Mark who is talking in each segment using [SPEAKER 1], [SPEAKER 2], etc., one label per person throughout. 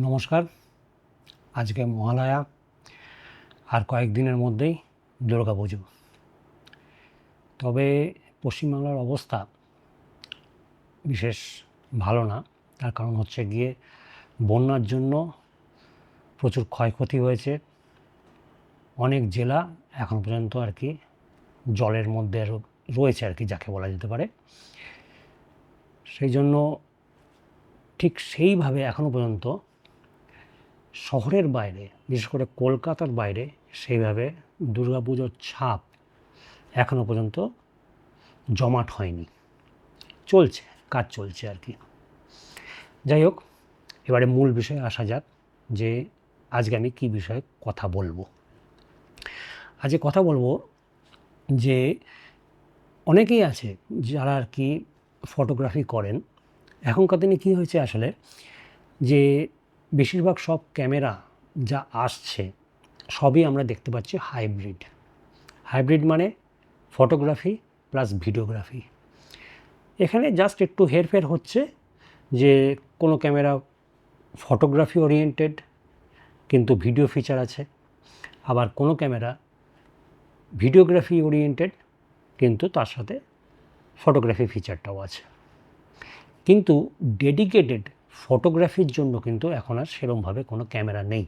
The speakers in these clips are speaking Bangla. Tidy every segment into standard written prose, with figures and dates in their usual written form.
[SPEAKER 1] নমস্কার। আজকে মহালয়া, আর কয়েকদিনের মধ্যেই দুর্গাপুজো। তবে পশ্চিমবাংলার অবস্থা বিশেষ ভালো না। তার কারণ হচ্ছে গিয়ে বন্যার জন্য প্রচুর ক্ষয়ক্ষতি হয়েছে। অনেক জেলা এখন পর্যন্ত জলের মধ্যে রয়েছে, যাকে বলা যেতে পারে। সেই জন্য ঠিক সেইভাবে এখনও পর্যন্ত শহরের বাইরে, বিশেষ করে কলকাতার বাইরে, সেইভাবে দুর্গাপুজোর ছাপ এখনও পর্যন্ত জমাট হয়নি। চলছে, কাজ চলছে। যাই হোক, এবারে মূল বিষয়ে আসা যাক যে আজকে আমি কী বিষয়ে কথা বলবো। আজকে কথা বলবো যে অনেকেই আছে যারা ফটোগ্রাফি করেন। এখনকার দিনে কী হয়েছে আসলে, যে বেশিরভাগ সব ক্যামেরা যা আসছে সবই আমরা দেখতে পাচ্ছি হাইব্রিড মানে ফটোগ্রাফি প্লাস ভিডিওগ্রাফি। এখানে জাস্ট একটু হেরফের হচ্ছে যে কোনো ক্যামেরা ফটোগ্রাফি ওরিয়েন্টেড কিন্তু ভিডিও ফিচার আছে, আবার কোনো ক্যামেরা ভিডিওগ্রাফি ওরিয়েন্টেড কিন্তু তার সাথে ফটোগ্রাফি ফিচারটাও আছে। কিন্তু ডেডিকেটেড ফটোগ্রাফির জন্য কিন্তু এখন আর সেরকমভাবে কোনো ক্যামেরা নেই।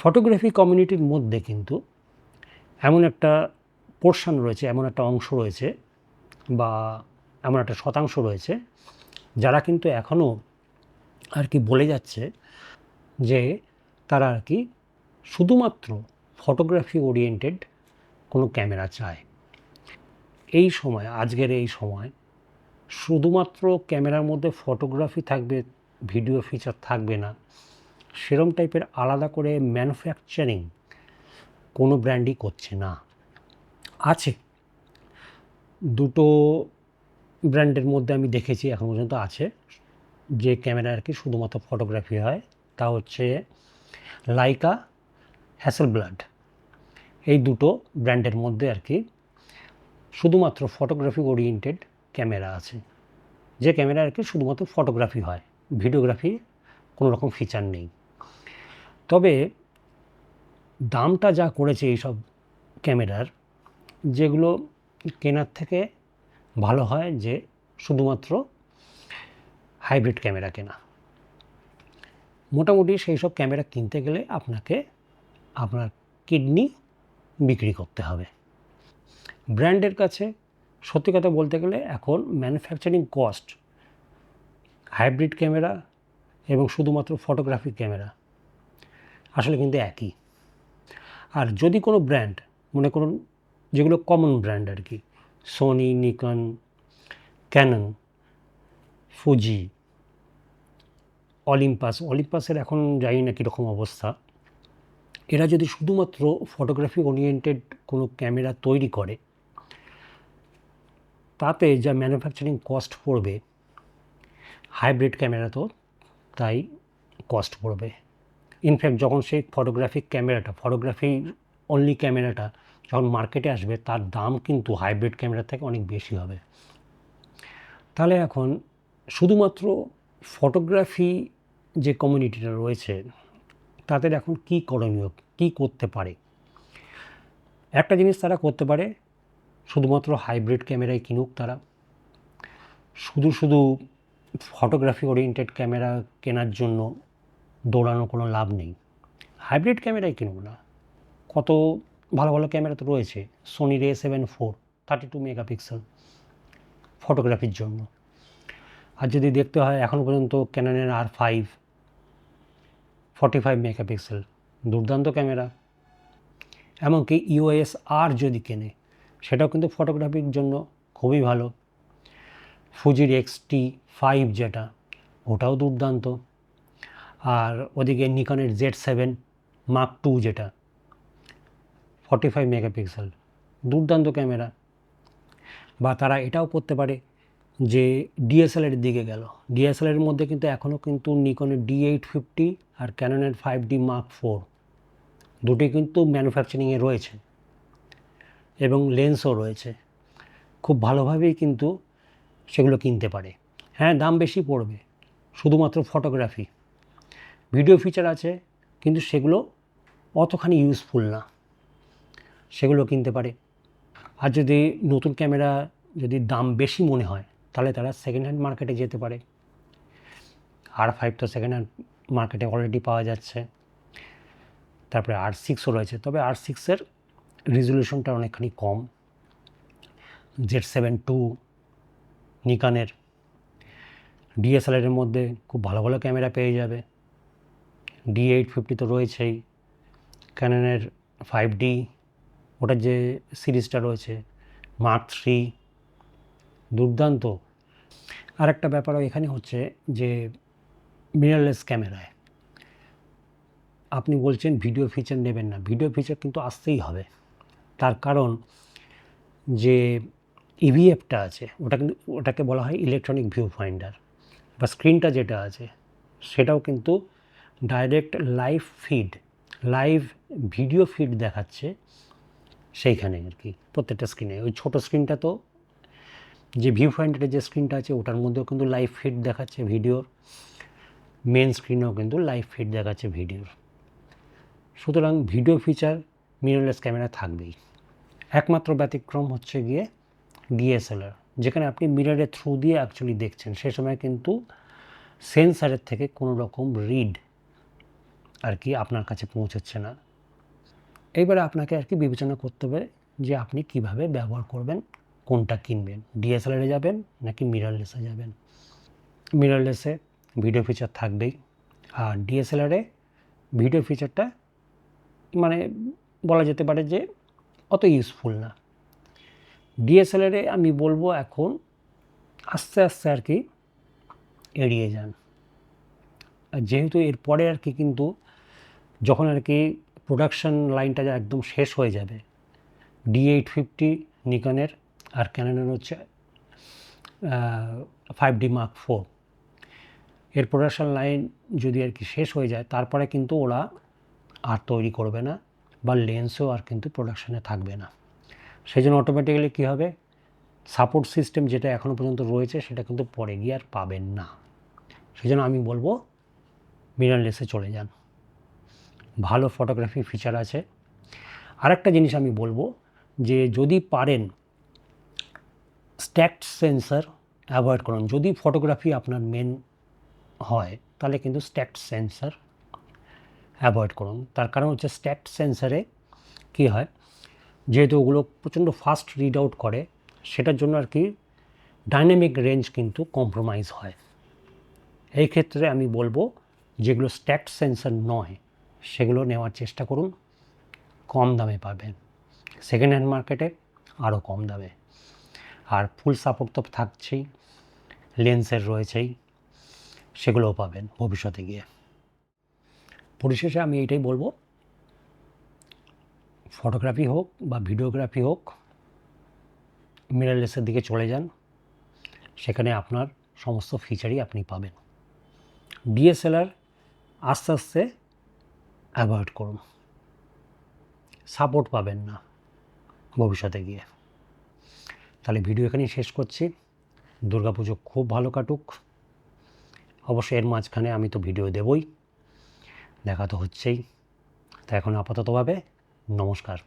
[SPEAKER 1] ফটোগ্রাফি কমিউনিটির মধ্যে কিন্তু এমন একটা পোর্শন রয়েছে, এমন একটা অংশ রয়েছে বা এমন একটা শতাংশ রয়েছে যারা কিন্তু এখনও বলে যাচ্ছে যে তারা শুধুমাত্র ফটোগ্রাফি ওরিয়েন্টেড কোনো ক্যামেরা চায়। এই সময়, আজকের এই সময় শুধুমাত্র ক্যামেরার মধ্যে ফটোগ্রাফি থাকবে, ভিডিও ফিচার থাকবে না, সেরম টাইপের আলাদা করে ম্যানুফ্যাকচারিং কোনো ব্র্যান্ডই করছে না। আছে দুটো ব্র্যান্ডের মধ্যে আমি দেখেছি এখন পর্যন্ত আছে যে ক্যামেরা শুধুমাত্র ফটোগ্রাফি হয়, তা হচ্ছে লাইকা, হ্যাসেলব্লাড। এই দুটো ব্র্যান্ডের মধ্যে শুধুমাত্র ফটোগ্রাফি ওরিয়েন্টেড ক্যামেরা আছে, যে ক্যামেরা শুধুমাত্র ফটোগ্রাফি হয়, ভিডিওগ্রাফি কোনো রকম ফিচার নেই। তবে দামটা যা করেছে এইসব ক্যামেরার, যেগুলো কেনার থেকে ভালো হয় যে শুধুমাত্র হাইব্রিড ক্যামেরা কেনা। মোটামুটি সেই সব ক্যামেরা কিনতে গেলে আপনাকে আপনার কিডনি বিক্রি করতে হবে। ব্র্যান্ডের কাছে সত্যি কথা বলতে গেলে এখন ম্যানুফ্যাকচারিং কস্ট হাইব্রিড ক্যামেরা এবং শুধুমাত্র ফটোগ্রাফি ক্যামেরা আসলে কিন্তু একই। আর যদি কোনো ব্র্যান্ড মনে করুন, যেগুলো common brand Sony, Nikon, Canon, Fuji, অলিম্পাসের এখন জানি না কীরকম অবস্থা, এরা যদি শুধুমাত্র ফটোগ্রাফি ওরিয়েন্টেড কোনো ক্যামেরা তৈরি করে, তাতে যা ম্যানুফ্যাকচারিং কস্ট পড়বে, হাইব্রিড ক্যামেরা তো তাই কস্ট পড়বে। ইনফ্যাক্ট যখন সেই ফটোগ্রাফি অনলি ক্যামেরাটা যখন মার্কেটে আসবে, তার দাম কিন্তু হাইব্রিড ক্যামেরা থেকে অনেক বেশি হবে। তাহলে এখন শুধুমাত্র ফটোগ্রাফি যে কমিউনিটিটা রয়েছে, তাদের এখন কী করণীয়, কী করতে পারে? একটা জিনিস তারা করতে পারে, শুধুমাত্র হাইব্রিড ক্যামেরাই কিনুক তারা। শুধু ফটোগ্রাফি ওরিয়েন্টেড ক্যামেরা কেনার জন্য দৌড়ানো কোনো লাভ নেই। হাইব্রিড ক্যামেরাই কিনুক না। কত ভালো ভালো ক্যামেরা তো রয়েছে। সোনির A7 IV 32 মেগাপিক্সেল ফটোগ্রাফির জন্য। আর যদি দেখতে হয় এখনও পর্যন্ত ক্যাননের R5 45 মেগাপিক্সেল, দুর্দান্ত ক্যামেরা। এমনকি EOS R যদি কেনে, সেটাও কিন্তু ফটোগ্রাফির জন্য খুবই ভালো। ফুজির X-T5 যেটা, ওটাও দুর্দান্ত। আর ওদিকে নিকনের Z7 Mark II যেটা 45 মেগাপিক্সেল, দুর্দান্ত ক্যামেরা। বা তারা এটাও করতে পারে যে ডিএসএলআরের দিকে গেল। ডিএসএলআরের মধ্যে কিন্তু এখনও কিন্তু নিকনের D850 আর ক্যাননের 5D Mark IV দুটি কিন্তু ম্যানুফ্যাকচারিংয়ে রয়েছে এবং লেন্সও রয়েছে। খুব ভালোভাবেই কিন্তু সেগুলো কিনতে পারে। হ্যাঁ, দাম বেশি পড়বে, শুধুমাত্র ফটোগ্রাফি। ভিডিও ফিচার আছে কিন্তু সেগুলো অতখানি ইউজফুল না, সেগুলো কিনতে পারে। আর যদি নতুন ক্যামেরা যদি দাম বেশি মনে হয় তাহলে তারা সেকেন্ড হ্যান্ড মার্কেটে যেতে পারে। R5 তো সেকেন্ড হ্যান্ড মার্কেটে অলরেডি পাওয়া যাচ্ছে। তারপরে R6ও রয়েছে, তবে R6-এর রেজলিউশনটা অনেকখানি কম। Z7 II নিকনের ডিএসএলআরের মধ্যে খুব ভালো ভালো ক্যামেরা পেয়ে যাবে। D850 তো রয়েছেই, ক্যাননের 5D, ওটার যে সিরিজটা রয়েছে Mark III, দুর্দান্ত। আর একটা ব্যাপারও এখানে হচ্ছে যে মিররলেস ক্যামেরায় আপনি বলছেন ভিডিও ফিচার নেবেন না, ভিডিও ফিচার কিন্তু আসতেই হবে। তার কারণ যে ইভিএফটা আছে ওটাকে বলা হয় ইলেকট্রনিক ভিউ ফাইন্ডার, বা স্ক্রিনটা যেটা আছে সেটাও কিন্তু ডাইরেক্ট লাইভ ভিডিও ফিড দেখাচ্ছে সেইখানে আর কি, প্রত্যেকটা স্ক্রিনে। ওই ছোটো স্ক্রিনটা তো যে ভিউ ফাইন্ডারের যে স্ক্রিনটা আছে ওটার মধ্যেও কিন্তু লাইভ ফিড দেখাচ্ছে ভিডিওর, মেন স্ক্রিনেও কিন্তু লাইভ ফিড দেখাচ্ছে ভিডিওর। সুতরাং ভিডিও ফিচার মিররলেস ক্যামেরা থাকবেই। একমাত্র ব্যতিক্রম হচ্ছে গিয়ে ডিএসএলআর, যেখানে আপনি মিররের থ্রু দিয়ে অ্যাকচুয়ালি দেখছেন, সে সময় কিন্তু সেন্সারের থেকে কোনো রকম রিড আর কি আপনার কাছে পৌঁছচ্ছে না। এইবারে আপনাকে আর কি বিবেচনা করতে হবে যে আপনি কিভাবে ব্যবহার করবেন, কোনটা কিনবেন, ডিএসএলআরে যাবেন নাকি মিররলেসে যাবেন। মিররলেসে ভিডিও ফিচার থাকবেই, আর ডিএসএলআরে ভিডিও ফিচারটা মানে বলা যেতে পারে যে অত ইউজফুল না। ডিএসএলআরে আমি বলবো এখন আস্তে আস্তে আর কি এড়িয়ে যান। আর যেহেতু এরপরে আর কি কিন্তু যখন আর কি প্রোডাকশন লাইনটা একদম শেষ হয়ে যাবে, D850 নিকনের আর ক্যাননের হচ্ছে 5D Mark IV, এর প্রোডাকশন লাইন যদি আর কি শেষ হয়ে যায় তারপরে কিন্তু ওরা আর তৈরি করবে না, বা লেন্সও আর কিন্তু প্রোডাকশানে থাকবে না। সেই জন্য অটোমেটিক্যালি কী হবে, সাপোর্ট সিস্টেম যেটা এখনও পর্যন্ত রয়েছে সেটা কিন্তু পরে গিয়ে আর পাবেন না। সেই জন্য আমি বলবো মিররলেসে চলে যান, ভালো ফটোগ্রাফি ফিচার আছে। আরেকটা জিনিস আমি বলবো যে যদি পারেন স্ট্যাকড সেন্সর অ্যাভয়েড করুন। যদি ফটোগ্রাফি আপনার মেন হয় তাহলে কিন্তু স্ট্যাকড সেন্সর অ্যাভয়েড করুন। তার কারণ হচ্ছে স্ট্যাকড সেন্সারে কী হয়, যেহেতু ওগুলো প্রচণ্ড ফাস্ট রিড আউট করে, সেটার জন্য আর কি ডাইনামিক রেঞ্জ কিন্তু কম্প্রোমাইজ হয়। এই ক্ষেত্রে আমি বলবো যেগুলো স্ট্যাকড সেন্সর নয় সেগুলো নেওয়ার চেষ্টা করুন, কম দামে পাবেন সেকেন্ড হ্যান্ড মার্কেটে, আরও কম দামে। আর ফুল সাপোর্ট তো থাকছেই, লেন্সের রয়েছেই, সেগুলোও পাবেন ভবিষ্যতে গিয়ে। পরিশেষে আমি এইটাই বলবো, ফটোগ্রাফি হোক বা ভিডিওগ্রাফি হোক, মিররলেসের দিকে চলে যান, সেখানে আপনার সমস্ত ফিচারই আপনি পাবেন। ডিএসএলআর আস্তে আস্তে অ্যাভয়েড করুন, সাপোর্ট পাবেন না ভবিষ্যতে গিয়ে। তাহলে ভিডিও এখানেই শেষ করছি। দুর্গাপুজো খুব ভালো কাটুক। অবশ্যই এর মাঝখানে আমি তো ভিডিও দেবই, দেখা তো হচ্ছেই। তা এখন আপাততভাবে নমস্কার।